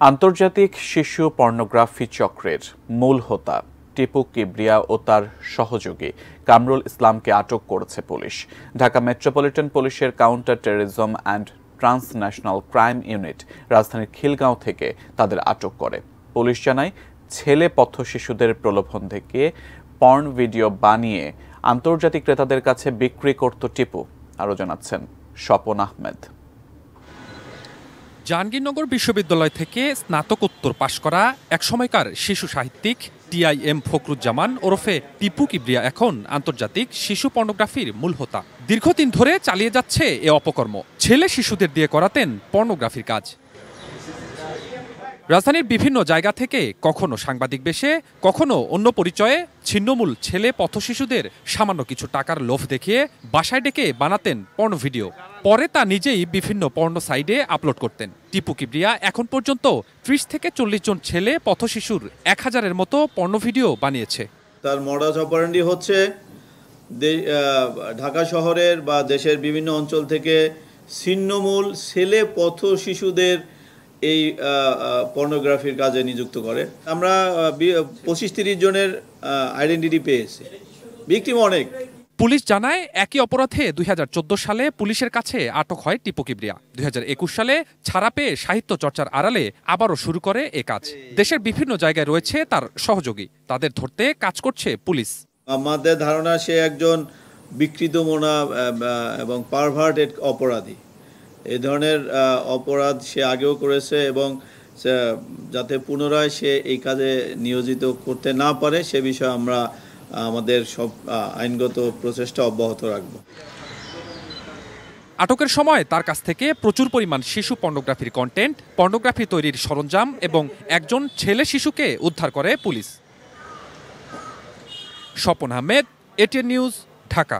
আন্তর্জাতিক শিশু পর্নোগ্রাফি চক্রের মূল হোতা টিপু কিবরিয়া ও তার সহযোগী কামরুল ইসলামকে আটক করেছে পুলিশ। ঢাকা মেট্রোপলিটন পুলিশের counter terrorism and transnational crime unit রাজধানীর খিলগাঁও থেকে তাদের আটক করে। পুলিশ জানায়, ছেলে পথ শিশুদের প্রলোভন দেখিয়ে পর্ন ভিডিও বানিয়ে আন্তর্জাতিক ক্রেতাদের কাছে বিক্রি করত টিপু। আরও জানাচ্ছেন স্বপন আহমেদ। জাহাঙ্গীরনগর বিশ্ববিদ্যালয় থেকে স্নাতকোত্তর পাশ করা একসময়কার শিশু সাহিত্যিক টিআইএম ফখরুজ্জামান ওরফে টিপু কিবরিয়া এখন আন্তর্জাতিক শিশু পর্নোগ্রাফির মূল হোতা। দীর্ঘদিন ধরে চালিয়ে যাচ্ছে এ অপকর্ম। ছেলে শিশুদের দিয়ে করাতেন পর্নোগ্রাফির কাজ। রাজধানীর বিভিন্ন জায়গা থেকে কখনো সাংবাদিক বেশে, কখনো অন্য পরিচয়ে ছিন্নমূল ছেলে পথশিশুদের সামান্য কিছু টাকার লোভ দেখিয়ে বাসায় ডেকে বানাতেন পর্নো ভিডিও। পরে তা নিজেই বিভিন্ন পর্নো সাইটে আপলোড করতেন। টিপু কিবরিয়া এখন পর্যন্ত ৩০ থেকে ৪০ জন ছেলে পথশিশুর ১,০০০-এর মতো পর্নো ভিডিও বানিয়েছে। তার মডাস অপারেন্ডি হচ্ছে ঢাকা শহরের বা দেশের বিভিন্ন অঞ্চল থেকে ছিন্নমূল ছেলে পথ শিশুদের এই পর্নোগ্রাফির কাজে নিযুক্ত করে। আমরা ২৫-৩০ জনের আইডেন্টিটি পেয়েছি, ভিকটিম অনেক। পুলিশ জানায়, একই অপরাধে ২০১৪ সালে পুলিশের কাছে আটক হয় টিপু কিবরিয়া। ২০২১ সালে ছাড়া পেয়ে সাহিত্য চর্চার আড়ালে আবারও শুরু করে এ কাজ। দেশের বিভিন্ন জায়গায় রয়েছে তার সহযোগী, তাদের ধরতে কাজ করছে পুলিশ। আমাদের ধারণা সে একজন বিকৃত মনা এবং পারভার্টেড অপরাধী। এই ধরনের অপরাধ সে আগেও করেছে এবং যাতে পুনরায় সে এই কাজে নিয়োজিত করতে না পারে সে বিষয়ে আমরা আমাদের সব আইনগত প্রচেষ্টা অব্যাহত রাখব। আটকের সময় তার কাছ থেকে প্রচুর পরিমাণ শিশু পর্নোগ্রাফির কন্টেন্ট, পর্নোগ্রাফি তৈরির সরঞ্জাম এবং একজন ছেলে শিশুকে উদ্ধার করে police. Swapan Ahmed, ATN news, Dhaka.